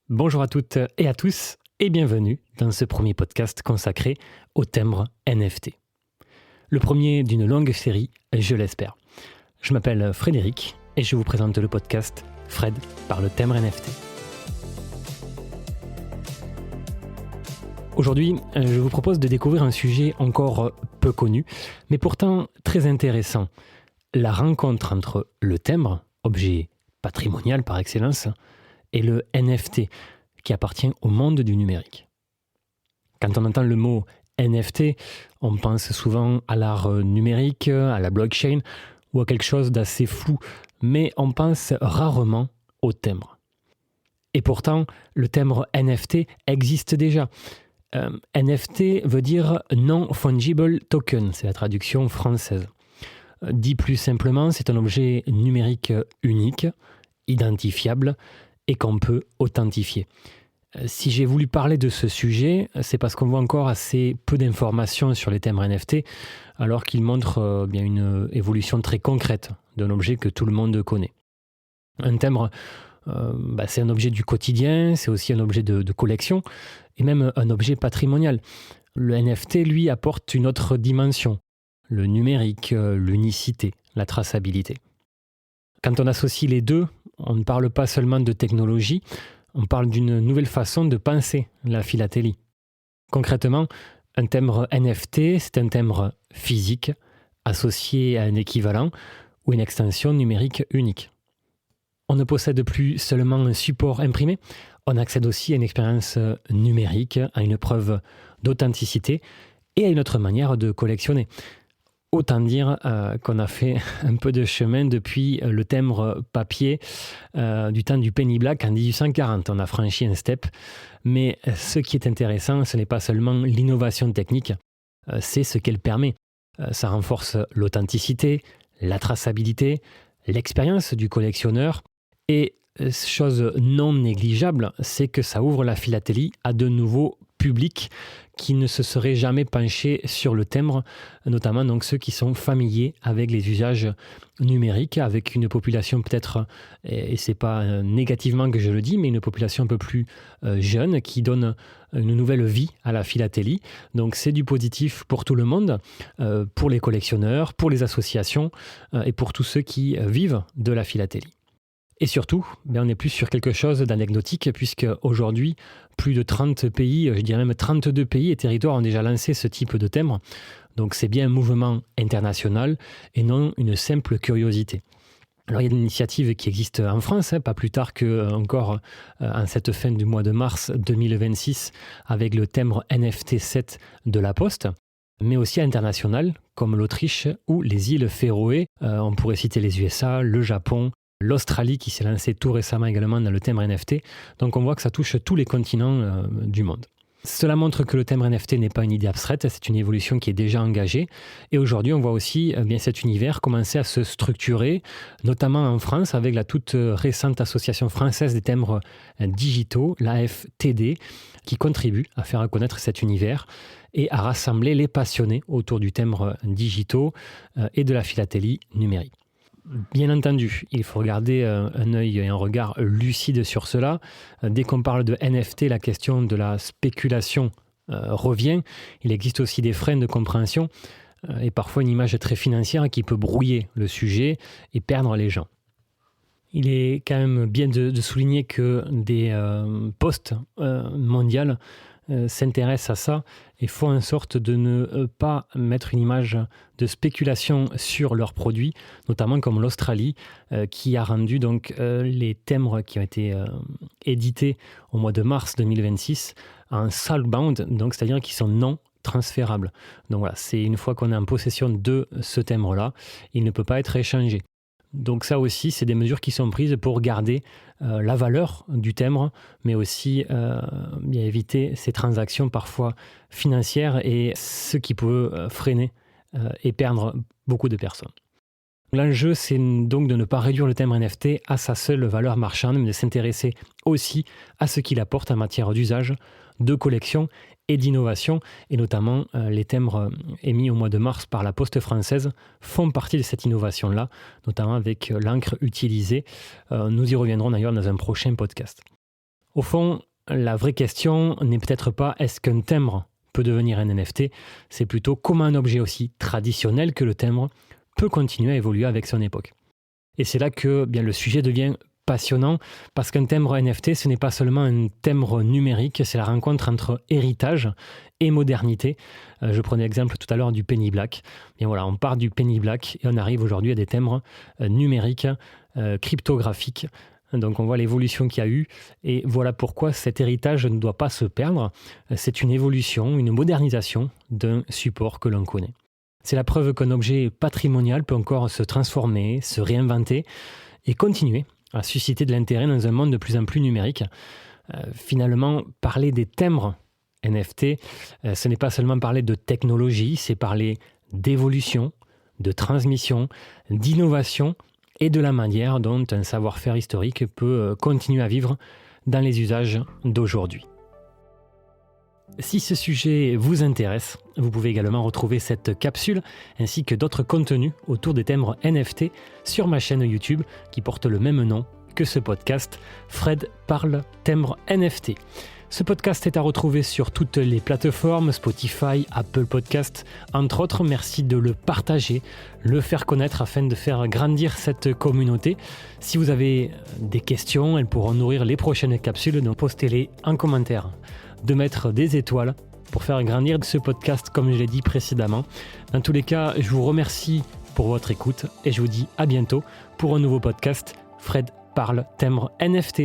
Bonjour à toutes et à tous et bienvenue dans ce premier podcast consacré au timbre NFT. Le premier d'une longue série, je l'espère. Je m'appelle Frédéric et je vous présente le podcast Fred par le timbre NFT. Aujourd'hui, je vous propose de découvrir un sujet encore peu connu, mais pourtant très intéressant. La rencontre entre le timbre, objet patrimonial par excellence, et le NFT, qui appartient au monde du numérique. Quand on entend le mot NFT, on pense souvent à l'art numérique, à la blockchain, ou à quelque chose d'assez flou, mais on pense rarement au timbre. Et pourtant, le timbre NFT existe déjà. NFT veut dire Non-Fungible Token, c'est la traduction française. Dit plus simplement, c'est un objet numérique unique, identifiable, et qu'on peut authentifier. Si j'ai voulu parler de ce sujet, c'est parce qu'on voit encore assez peu d'informations sur les timbres NFT, alors qu'ils montrent bien une évolution très concrète d'un objet que tout le monde connaît. Un timbre, c'est un objet du quotidien, c'est aussi un objet de collection, et même un objet patrimonial. Le NFT, lui, apporte une autre dimension, le numérique, l'unicité, la traçabilité. Quand on associe les deux, on ne parle pas seulement de technologie, on parle d'une nouvelle façon de penser la philatélie. Concrètement, un timbre NFT, c'est un timbre physique associé à un équivalent ou une extension numérique unique. On ne possède plus seulement un support imprimé, on accède aussi à une expérience numérique, à une preuve d'authenticité et à une autre manière de collectionner. Autant dire qu'on a fait un peu de chemin depuis le timbre papier du temps du penny black en 1840. On a franchi un step. Mais ce qui est intéressant, ce n'est pas seulement l'innovation technique, c'est ce qu'elle permet. Ça renforce l'authenticité, la traçabilité, l'expérience du collectionneur. Et chose non négligeable, c'est que ça ouvre la philatélie à de nouveaux publics qui ne se seraient jamais penchés sur le timbre, notamment donc ceux qui sont familiers avec les usages numériques, avec une population peut-être, et c'est pas négativement que je le dis, mais une population un peu plus jeune qui donne une nouvelle vie à la philatélie. Donc c'est du positif pour tout le monde, pour les collectionneurs, pour les associations et pour tous ceux qui vivent de la philatélie. Et surtout, on n'est plus sur quelque chose d'anecdotique puisque aujourd'hui, plus de 30 pays, je dirais même 32 pays et territoires ont déjà lancé ce type de timbre. Donc c'est bien un mouvement international et non une simple curiosité. Alors il y a une initiative qui existe en France, pas plus tard qu'encore en cette fin du mois de mars 2026 avec le timbre NFT 7 de la Poste, mais aussi à l'international comme l'Autriche ou les îles Féroé. On pourrait citer les USA, le Japon, l'Australie qui s'est lancée tout récemment également dans le timbre NFT. Donc on voit que ça touche tous les continents du monde. Cela montre que le timbre NFT n'est pas une idée abstraite, c'est une évolution qui est déjà engagée. Et aujourd'hui, on voit aussi cet univers commencer à se structurer, notamment en France avec la toute récente association française des timbres digitaux, l'AFTD, qui contribue à faire connaître cet univers et à rassembler les passionnés autour du timbre digitaux et de la philatélie numérique. Bien entendu, il faut garder un œil et un regard lucide sur cela. Dès qu'on parle de NFT, la question de la spéculation revient. Il existe aussi des freins de compréhension et parfois une image très financière qui peut brouiller le sujet et perdre les gens. Il est quand même bien de souligner que des postes mondiales s'intéressent à ça et font en sorte de ne pas mettre une image de spéculation sur leurs produits, notamment comme l'Australie qui a rendu donc les timbres qui ont été édités au mois de mars 2026 en soulbound, donc c'est-à-dire qu'ils sont non transférables. Donc voilà, c'est une fois qu'on est en possession de ce timbre-là, il ne peut pas être échangé. Donc ça aussi, c'est des mesures qui sont prises pour garder la valeur du timbre, mais aussi bien éviter ces transactions parfois financières et ce qui peut freiner et perdre beaucoup de personnes. L'enjeu, c'est donc de ne pas réduire le timbre NFT à sa seule valeur marchande, mais de s'intéresser aussi à ce qu'il apporte en matière d'usage, de collection et d'innovation. Et notamment, les timbres émis au mois de mars par la Poste française font partie de cette innovation-là, notamment avec l'encre utilisée. Nous y reviendrons d'ailleurs dans un prochain podcast. Au fond, la vraie question n'est peut-être pas est-ce qu'un timbre peut devenir un NFT, c'est plutôt comment un objet aussi traditionnel que le timbre peut continuer à évoluer avec son époque. Et c'est là que bien, le sujet devient passionnant, parce qu'un timbre NFT, ce n'est pas seulement un timbre numérique, c'est la rencontre entre héritage et modernité. Je prenais l'exemple tout à l'heure du penny black. Bien voilà, on part du penny black et on arrive aujourd'hui à des timbres numériques, cryptographiques. Donc on voit l'évolution qu'il y a eu et voilà pourquoi cet héritage ne doit pas se perdre. C'est une évolution, une modernisation d'un support que l'on connaît. C'est la preuve qu'un objet patrimonial peut encore se transformer, se réinventer et continuer à susciter de l'intérêt dans un monde de plus en plus numérique. Finalement, parler des timbres NFT, ce n'est pas seulement parler de technologie, c'est parler d'évolution, de transmission, d'innovation et de la manière dont un savoir-faire historique peut continuer à vivre dans les usages d'aujourd'hui. Si ce sujet vous intéresse, vous pouvez également retrouver cette capsule ainsi que d'autres contenus autour des timbres NFT sur ma chaîne YouTube qui porte le même nom que ce podcast, Fred parle timbres NFT. Ce podcast est à retrouver sur toutes les plateformes, Spotify, Apple Podcast, entre autres. Merci de le partager, le faire connaître afin de faire grandir cette communauté. Si vous avez des questions, elles pourront nourrir les prochaines capsules, donc postez-les en commentaire. De mettre des étoiles pour faire grandir ce podcast comme je l'ai dit précédemment. Dans tous les cas, je vous remercie pour votre écoute et je vous dis à bientôt pour un nouveau podcast Fred parle timbre NFT.